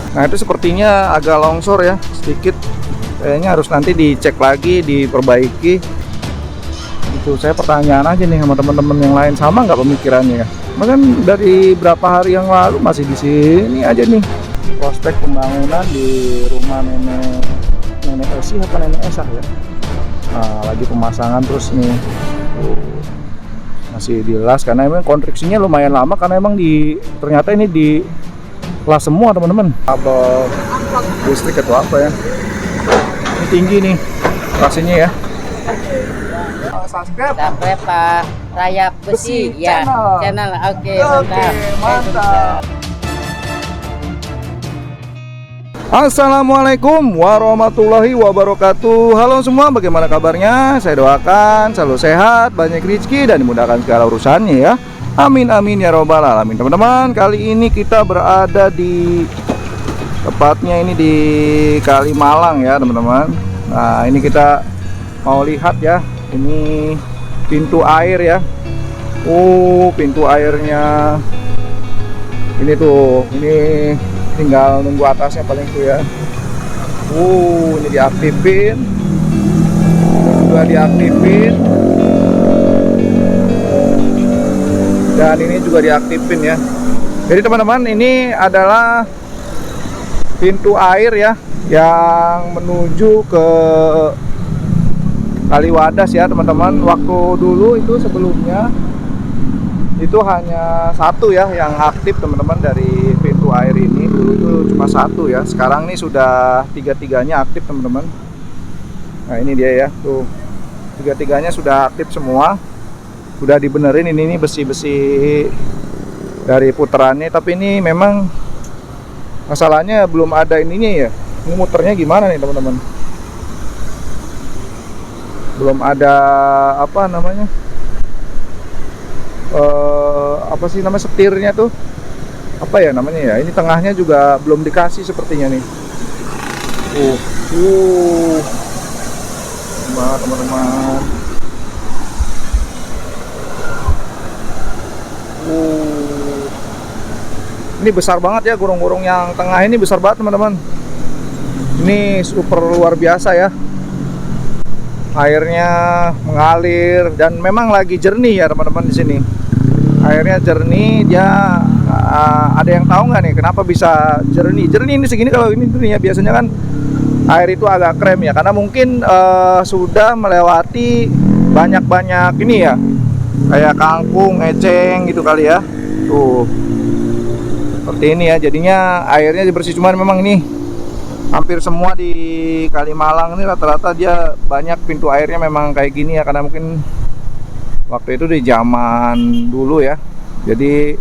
Nah itu sepertinya agak longsor ya sedikit. Kayaknya harus nanti dicek lagi, diperbaiki. Itu saya pertanyaan aja nih sama teman-teman yang lain, sama nggak pemikirannya ya? Bahkan dari berapa hari yang lalu masih di sini aja nih. Prospek pembangunan di rumah nenek Esi apa nenek Esah ya. Nah, lagi pemasangan terus nih. Masih dilas karena emang konstruksinya lumayan lama karena emang ternyata ini di kelas semua teman-teman. Kabel listrik atau apa ya? Ini tinggi nih kelasnya ya. Subscribe Pak Rayap Besi ya channel. Oke, mantap. Assalamualaikum warahmatullahi wabarakatuh. Halo semua, bagaimana kabarnya? Saya doakan selalu sehat, banyak rezeki dan dimudahkan segala urusannya ya. Amin amin ya robbal alamin. Teman-teman, kali ini kita berada di tepatnya ini di Kalimalang ya teman-teman. Nah ini kita mau lihat ya, ini pintu air ya. Pintu airnya ini tuh, ini tinggal nunggu atasnya paling tuh ya. Ini diaktifin, ini juga diaktifin, dan ini juga diaktifin ya. Jadi teman-teman, ini adalah pintu air ya yang menuju ke Kaliwadas ya teman-teman. Waktu dulu itu sebelumnya itu hanya satu ya yang aktif teman-teman dari pintu air ini. Dulu itu cuma satu ya, sekarang nih sudah tiga-tiganya aktif teman-teman. Nah ini dia ya, tuh tiga-tiganya sudah aktif semua, sudah dibenerin. Ini besi-besi dari puterannya, tapi ini memang masalahnya belum ada ininya ya. Ini muternya gimana nih teman-teman, belum ada apa namanya, apa sih nama setirnya tuh, apa ya namanya ya. Ini tengahnya juga belum dikasih sepertinya nih. Teman-teman, ini besar banget ya, gorong-gorong yang tengah ini besar banget teman-teman. Ini super luar biasa ya, airnya mengalir dan memang lagi jernih ya teman-teman. Di sini airnya jernih. Dia ada yang tahu nggak nih kenapa bisa jernih ini segini? Kalau ini jernih ya, biasanya kan air itu agak krem ya, karena mungkin sudah melewati banyak ini ya, kayak kangkung, eceng gitu kali ya. Tuh seperti ini ya, jadinya airnya bersih. Cuman memang ini hampir semua di Kalimalang ini rata-rata dia banyak pintu airnya memang kayak gini ya, karena mungkin waktu itu di zaman dulu ya, jadi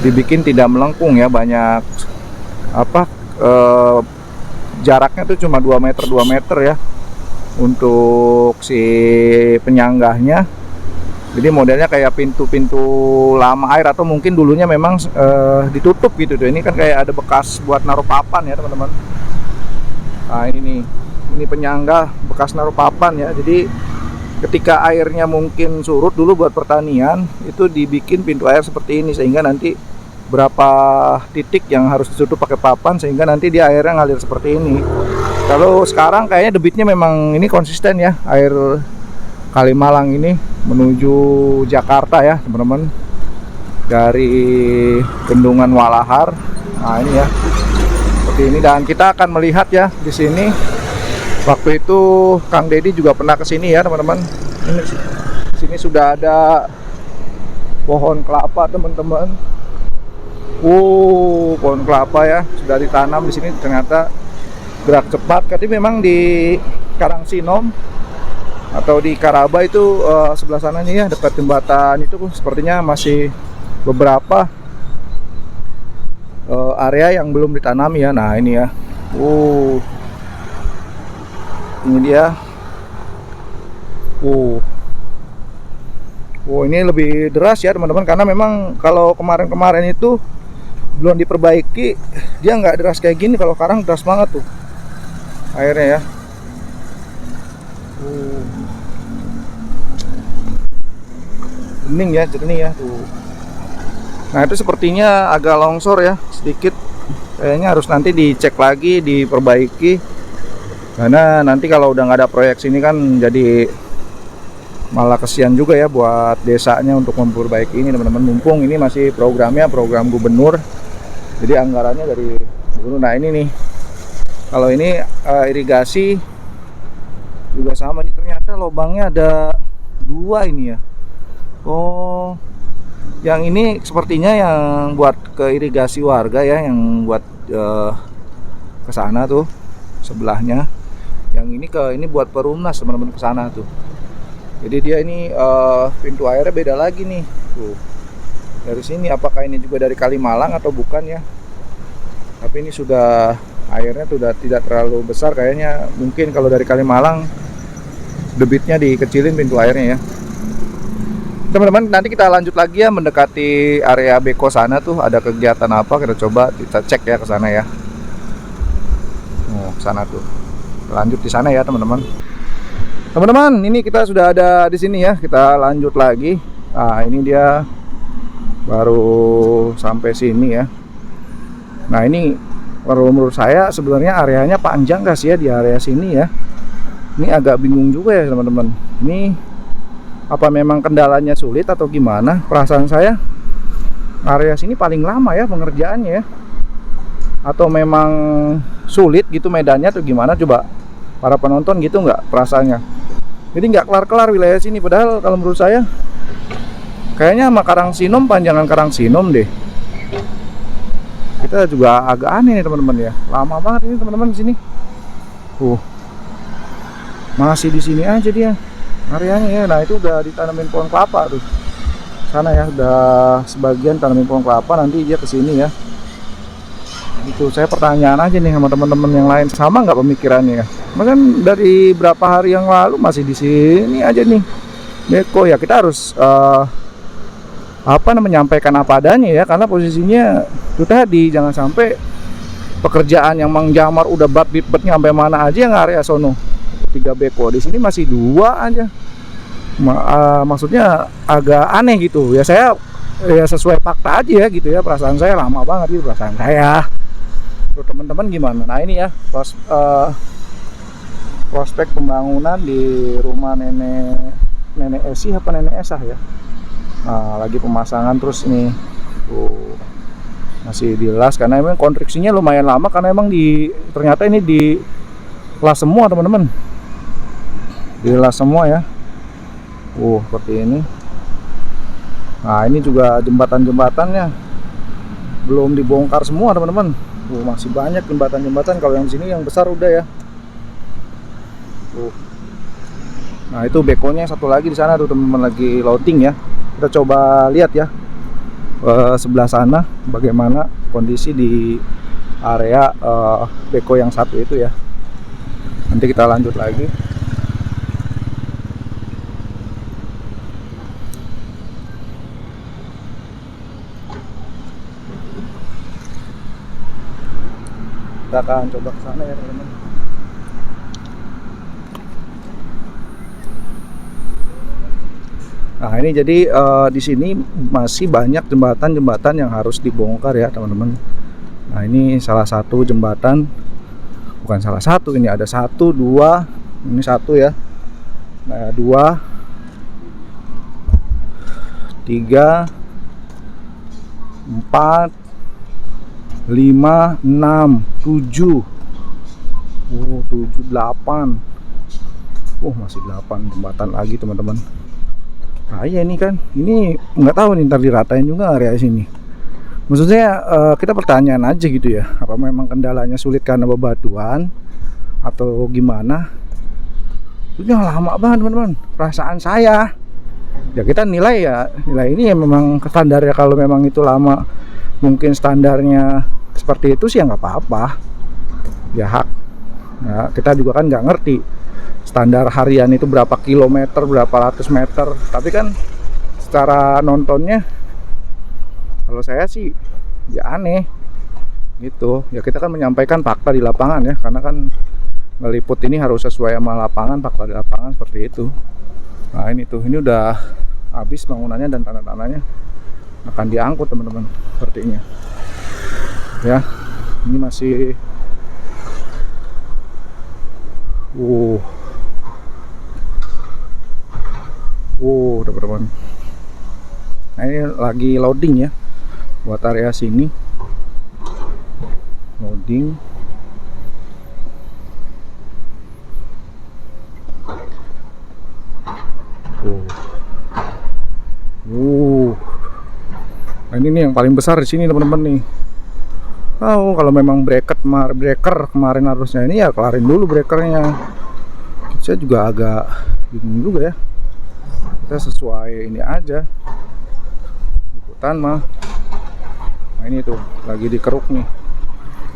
dibikin tidak melengkung ya, banyak apa jaraknya tuh cuma 2 meter ya untuk si penyanggahnya. Jadi modelnya kayak pintu-pintu lama air, atau mungkin dulunya memang ditutup gitu tuh. Ini kan kayak ada bekas buat naruh papan ya teman-teman. Nah ini penyanggah bekas naruh papan ya. Jadi ketika airnya mungkin surut dulu buat pertanian, itu dibikin pintu air seperti ini, sehingga nanti berapa titik yang harus ditutup pakai papan, sehingga nanti dia airnya ngalir seperti ini. Kalau sekarang kayaknya debitnya memang ini konsisten ya, air Kalimalang ini menuju Jakarta ya teman-teman, dari Bendungan Walahar. Nah ini ya seperti ini, dan kita akan melihat ya di sini. Waktu itu Kang Deddy juga pernah ke sini ya teman-teman. Ini di sini sudah ada pohon kelapa teman-teman. Pohon kelapa ya sudah ditanam di sini, ternyata gerak cepat. Tapi memang di Karangsinom atau di Karaba itu sebelah sananya ya, dekat jembatan itu sepertinya masih beberapa area yang belum ditanami ya. Nah ini ya, ini dia. Ini lebih deras ya teman-teman, karena memang kalau kemarin-kemarin itu belum diperbaiki, dia nggak deras kayak gini. Kalau sekarang deras banget tuh airnya ya. Bening ya, jernih ya tuh. Nah itu sepertinya agak longsor ya sedikit. Kayaknya harus nanti dicek lagi, diperbaiki. Karena nanti kalau udah nggak ada proyek sini kan jadi malah kesian juga ya buat desanya untuk memperbaiki ini teman-teman. Mumpung ini masih programnya program gubernur, jadi anggarannya dari gubernur. Nah ini nih, kalau ini irigasi juga sama nih, ternyata lubangnya ada 2 ini ya. Oh, yang ini sepertinya yang buat ke irigasi warga ya, yang buat ke sana tuh sebelahnya. Yang ini buat perumnas teman-teman, ke sana tuh. Jadi dia ini pintu airnya beda lagi nih. Tuh. Dari sini apakah ini juga dari Kalimalang atau bukan ya? Tapi ini sudah airnya sudah tidak terlalu besar kayaknya. Mungkin kalau dari Kalimalang debitnya dikecilin pintu airnya ya. Teman-teman, nanti kita lanjut lagi ya mendekati area Beko sana tuh ada kegiatan apa, kita cek ya ke sana ya. Oh, ke sana tuh. Lanjut di sana ya, teman-teman. Teman-teman, ini kita sudah ada di sini ya. Kita lanjut lagi. Nah, ini dia baru sampai sini ya. Nah, ini menurut saya sebenarnya areanya panjang gak sih ya di area sini ya. Ini agak bingung juga ya, teman-teman. Ini apa memang kendalanya sulit atau gimana? Perasaan saya area sini paling lama ya pengerjaannya ya. Atau memang sulit gitu medannya atau gimana, coba para penonton gitu nggak perasaannya. Jadi nggak kelar-kelar wilayah sini, padahal kalau menurut saya kayaknya sama Karangsinom, panjangan Karangsinom deh. Kita juga agak aneh nih teman-teman ya, lama banget ini teman-teman di sini. Masih di sini aja dia areanya ya. Nah itu udah ditanamin pohon kelapa tuh sana ya, udah sebagian tanamin pohon kelapa, nanti dia kesini ya. Itu saya pertanyaan aja nih sama teman-teman yang lain, sama nggak pemikirannya ya? Bahkan dari berapa hari yang lalu masih di sini aja nih Beko ya. Kita harus menyampaikan apa adanya ya, karena posisinya itu tadi, jangan sampai pekerjaan yang mengjamar udah bat-bitnya sampai mana aja yang area sono 3 Beko, di sini masih 2 aja. Maksudnya agak aneh gitu ya. Saya ya sesuai fakta aja ya gitu ya, perasaan saya lama banget gitu, perasaan saya. Tuh teman-teman gimana? Nah ini ya prospek pembangunan di rumah nenek Esi apa nenek Esah ya. Nah lagi pemasangan terus ini tuh masih dilas, karena emang konstruksinya lumayan lama, karena emang ternyata ini dilas semua teman-teman, dilas semua ya. Seperti ini. Nah ini juga jembatan-jembatannya belum dibongkar semua teman-teman. Masih banyak jembatan-jembatan. Kalau yang sini yang besar udah ya. Nah itu bekonya satu lagi di sana tuh teman-teman, lagi loading ya. Kita coba lihat ya sebelah sana bagaimana kondisi di area beko yang satu itu ya. Nanti kita lanjut lagi. Kita akan coba ke sana ya teman-teman. Nah ini jadi di sini masih banyak jembatan-jembatan yang harus dibongkar ya teman-teman. Nah ini salah satu jembatan, bukan salah satu, ini ada 1, 2, ini 1 ya. Nah 2, 3, 4, 5, 6, 7, 8. Masih 8 jembatan lagi teman-teman. Nah iya ini kan, ini nggak tahu nih, ntar diratain juga area sini. Maksudnya kita pertanyaan aja gitu ya, apa memang kendalanya sulit karena bebatuan atau gimana? Itu lama banget teman-teman, perasaan saya. Ya kita nilai ini ya memang standarnya, kalau memang itu lama, mungkin standarnya seperti itu sih ya nggak apa-apa ya, hak ya, kita juga kan nggak ngerti standar harian itu berapa kilometer, berapa ratus meter. Tapi kan secara nontonnya kalau saya sih ya aneh gitu ya. Kita kan menyampaikan fakta di lapangan ya, karena kan meliput ini harus sesuai sama lapangan, fakta di lapangan seperti itu. Nah ini tuh, ini udah habis bangunannya dan tanah-tanahnya akan diangkut teman-teman sepertinya ya. Ini masih teman-teman. Nah, ini lagi loading ya buat area sini, loading. Nah, ini nih yang paling besar di sini teman-teman nih. Oh, kalau memang breaker kemarin harusnya ini ya kelarin dulu breakernya. Saya juga agak bingung juga ya. Kita sesuai ini aja. Ikutan mah. Nah, ini tuh lagi dikeruk nih.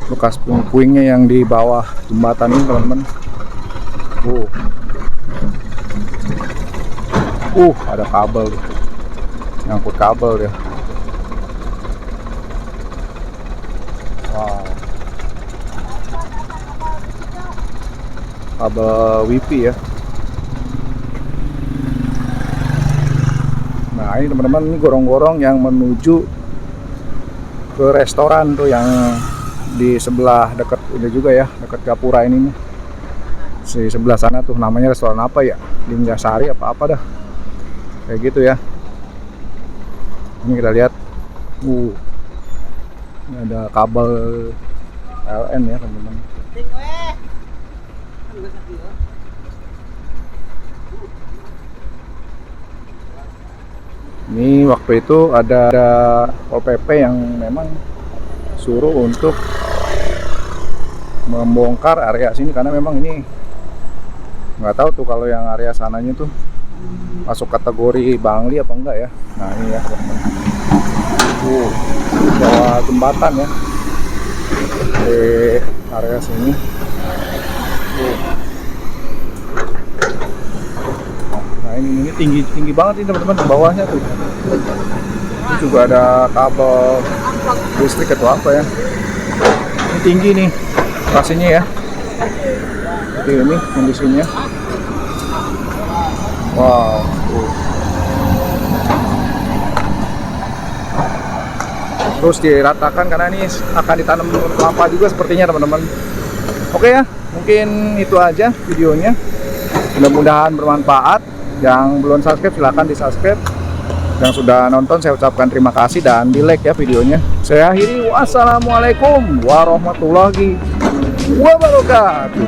Bekas puing-puingnya yang di bawah jembatan ini teman-teman. Ada kabel gitu. Nyangkut kabel ya. Wow. Kabel wifi ya. Nah, ini teman-teman, ini gorong-gorong yang menuju ke restoran tuh yang di sebelah dekat ini juga ya, dekat Gapura ini nih. Di sebelah sana tuh namanya restoran apa ya? Lingasari apa dah. Kayak gitu ya. Ini kita lihat. Ini ada kabel LN ya teman-teman. Ini waktu itu ada Pol PP yang memang suruh untuk membongkar area sini karena memang ini nggak tahu tuh kalau yang area sananya tuh masuk kategori Bangli apa enggak ya. Nah, ini ya teman-teman. Bawah jembatan ya di area sini. Nah, ini tinggi banget ini teman-teman, bawahnya tuh. Ini juga ada kabel listrik atau apa ya. Ini tinggi nih lokasinya ya. Jadi ini kondisinya. Wow. Terus diratakan karena ini akan ditanam kelapa juga sepertinya teman-teman. Oke ya, mungkin itu aja videonya. Mudah-mudahan bermanfaat. Yang belum subscribe silahkan di subscribe. Yang sudah nonton saya ucapkan terima kasih dan di like ya videonya. Saya akhiri, wassalamualaikum warahmatullahi wabarakatuh.